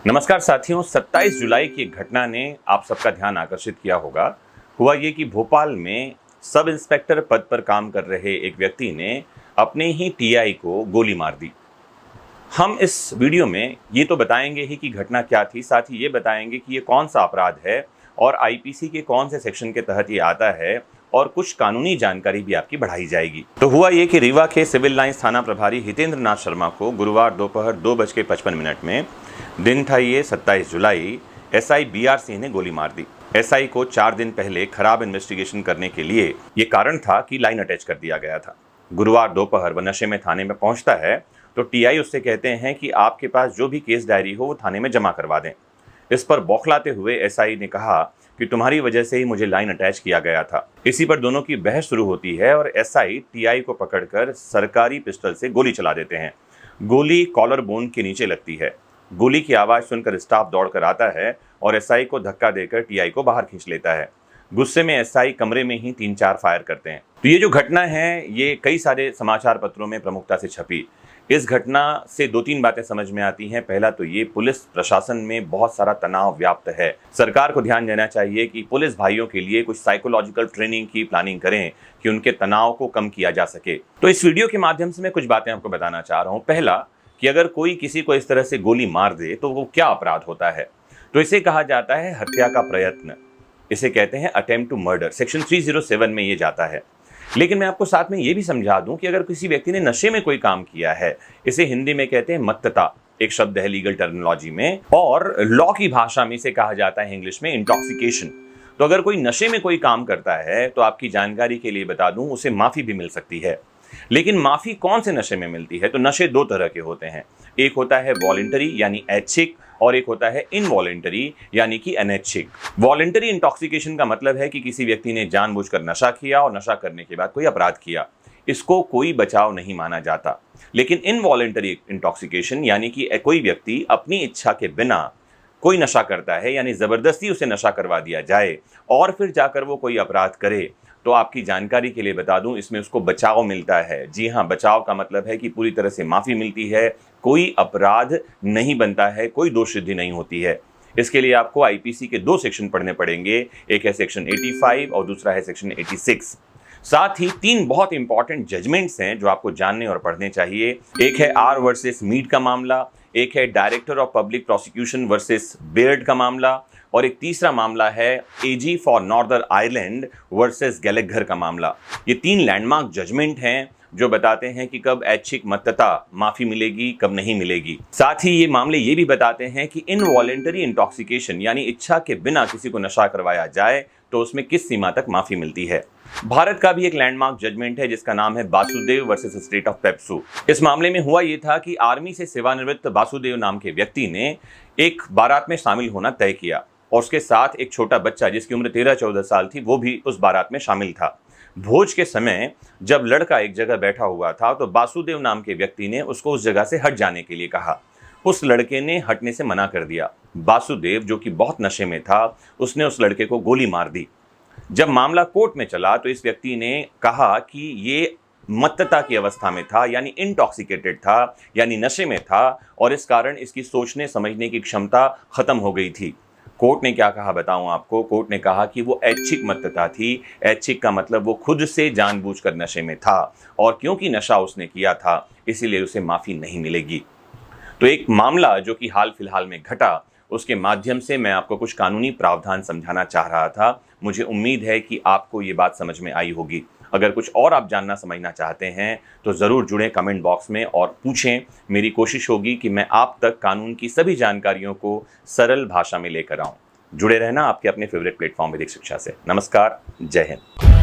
नमस्कार साथियों, 27 जुलाई की एक घटना ने आप सबका ध्यान आकर्षित किया होगा। हुआ ये कि भोपाल में सब इंस्पेक्टर पद पर काम कर रहे एक व्यक्ति ने अपने ही टीआई को गोली मार दी। हम इस वीडियो में ये तो बताएंगे ही कि घटना क्या थी, साथ ही ये बताएंगे कि ये कौन सा अपराध है और आईपीसी के कौन से सेक्शन के तहत ये आता है और कुछ कानूनी जानकारी भी आपकी बढ़ाई जाएगी। तो हुआ ये कि रीवा के सिविल लाइंस थाना प्रभारी हितेंद्र नाथ शर्मा को गुरुवार दोपहर 2:55 में, दिन था ये 27 जुलाई, एसआई बीआर सिंह ने गोली मार दी। एसआई को 4 दिन पहले खराब इन्वेस्टिगेशन करने के लिए ये कारण था कि लाइन अटैच कर दिया गया था। गुरुवार दोपहर वह नशे में थाने में पहुंचता है तो टीआई उससे कहते हैं कि आपके पास जो भी केस डायरी हो वो थाने में जमा करवा दें। इस पर बौखलाते हुए एसआई ने कहा कि तुम्हारी वजह से ही मुझे लाइन अटैच किया गया था। इसी पर दोनों की बहस शुरू होती है और एसआई टीआई को पकड़कर सरकारी पिस्टल से गोली चला देते हैं। गोली कॉलर बोन के नीचे लगती है। गोली की आवाज सुनकर स्टाफ दौड़कर आता है और एसआई को धक्का देकर टीआई को बाहर खींच लेता है। गुस्से में एसआई कमरे में ही 3-4 फायर करते हैं। तो ये जो घटना है ये कई सारे समाचार पत्रों में प्रमुखता से छपी। इस घटना से 2-3 बातें समझ में आती हैं। पहला तो ये, पुलिस प्रशासन में बहुत सारा तनाव व्याप्त है। सरकार को ध्यान देना चाहिए कि पुलिस भाइयों के लिए कुछ साइकोलॉजिकल ट्रेनिंग की प्लानिंग करें कि उनके तनाव को कम किया जा सके। तो इस वीडियो के माध्यम से मैं कुछ बातें आपको बताना चाह रहा हूँ। पहला कि अगर कोई किसी को इस तरह से गोली मार दे तो वो क्या अपराध होता है। तो इसे कहा जाता है हत्या का प्रयत्न, इसे कहते हैं अटेम्प्ट टू मर्डर। सेक्शन 307 में ये जाता है। लेकिन मैं आपको साथ में ये भी समझा दूं कि अगर किसी व्यक्ति ने नशे में कोई काम किया है, इसे हिंदी में कहते हैं मत्तता, एक शब्द है लीगल टर्मिनोलॉजी में, और लॉ की भाषा में इसे कहा जाता है इंग्लिश में इंटॉक्सिकेशन। तो अगर कोई नशे में कोई काम करता है तो आपकी जानकारी के लिए बता दूं, उसे माफी भी मिल सकती है। लेकिन माफी कौन से नशे में मिलती है? तो नशे 2 तरह के होते हैं। एक होता है वॉलंटरी यानी ऐच्छिक, और एक होता है इनवॉलंटरी यानी कि अनैच्छिक। वॉलंटरी इंटॉक्सिकेशन का मतलब है कि किसी व्यक्ति ने जानबूझकर नशा किया और नशा करने के बाद कोई अपराध किया, इसको कोई बचाव नहीं माना जाता। लेकिन इनवॉलंटरी इंटॉक्सिकेशन यानी कि कोई व्यक्ति अपनी इच्छा के बिना कोई नशा करता है, यानी जबरदस्ती उसे नशा करवा दिया जाए और फिर जाकर वो कोई अपराध करे, तो आपकी जानकारी के लिए बता दूं, इसमें उसको बचाव मिलता है। जी हाँ, बचाव का मतलब है कि पूरी तरह से माफी मिलती है, कोई अपराध नहीं बनता है, कोई दोष सिद्धि नहीं होती है। इसके लिए आपको आईपीसी के 2 सेक्शन पढ़ने पड़ेंगे, एक है सेक्शन 85 और दूसरा है सेक्शन 86। साथ ही 3 बहुत इंपॉर्टेंट जजमेंट्स हैं जो आपको जानने और पढ़ने चाहिए। एक है आर वर्सेस मीड का मामला, एक है director of public prosecution versus Baird का मामला, और एक तीसरा मामला है एजी फॉर नॉर्दर्न आयरलैंड वर्सेस गैलेघर का मामला। ये 3 लैंडमार्क जजमेंट हैं जो बताते हैं कि कब ऐच्छिक मत्तता माफी मिलेगी, कब नहीं मिलेगी। साथ ही ये मामले ये भी बताते हैं कि इनवॉलंटरी इंटॉक्सिकेशन यानी इच्छा के बिना किसी को नशा करवाया जाए तो उसमें किस सीमा तक माफी मिलती है। भारत का भी एक लैंडमार्क जजमेंट है जिसका नाम है Basudev versus state of PEPSU. इस मामले में हुआ ये था कि आर्मी से सेवानिवृत्त बासुदेव नाम के व्यक्ति ने एक बारात में शामिल होना तय किया और उसके साथ एक छोटा बच्चा जिसकी उम्र 13-14 साल थी, वो भी उस बारात में शामिल था। भोज के समय जब लड़का एक जगह बैठा हुआ था तो बासुदेव नाम के व्यक्ति ने उसको उस जगह से हट जाने के लिए कहा। उस लड़के ने हटने से मना कर दिया। बासुदेव, जो कि बहुत नशे में था, उसने उस लड़के को गोली मार दी। जब मामला कोर्ट में चला तो इस व्यक्ति ने कहा कि ये मत्तता की अवस्था में था, यानी इंटॉक्सिकेटेड था, यानी नशे में था, और इस कारण इसकी सोचने समझने की क्षमता खत्म हो गई थी। कोर्ट ने क्या कहा बताऊं आपको? कोर्ट ने कहा कि वो ऐच्छिक मत्तता थी। ऐच्छिक का मतलब वो खुद से जानबूझकर नशे में था, और क्योंकि नशा उसने किया था इसीलिए उसे माफी नहीं मिलेगी। तो एक मामला जो कि हाल फिलहाल में घटा, उसके माध्यम से मैं आपको कुछ कानूनी प्रावधान समझाना चाह रहा था। मुझे उम्मीद है कि आपको ये बात समझ में आई होगी। अगर कुछ और आप जानना समझना चाहते हैं तो ज़रूर जुड़ें कमेंट बॉक्स में और पूछें। मेरी कोशिश होगी कि मैं आप तक कानून की सभी जानकारियों को सरल भाषा में लेकर आऊं। जुड़े रहना आपके अपने फेवरेट प्लेटफॉर्म विधिक शिक्षा से। नमस्कार, जय हिंद।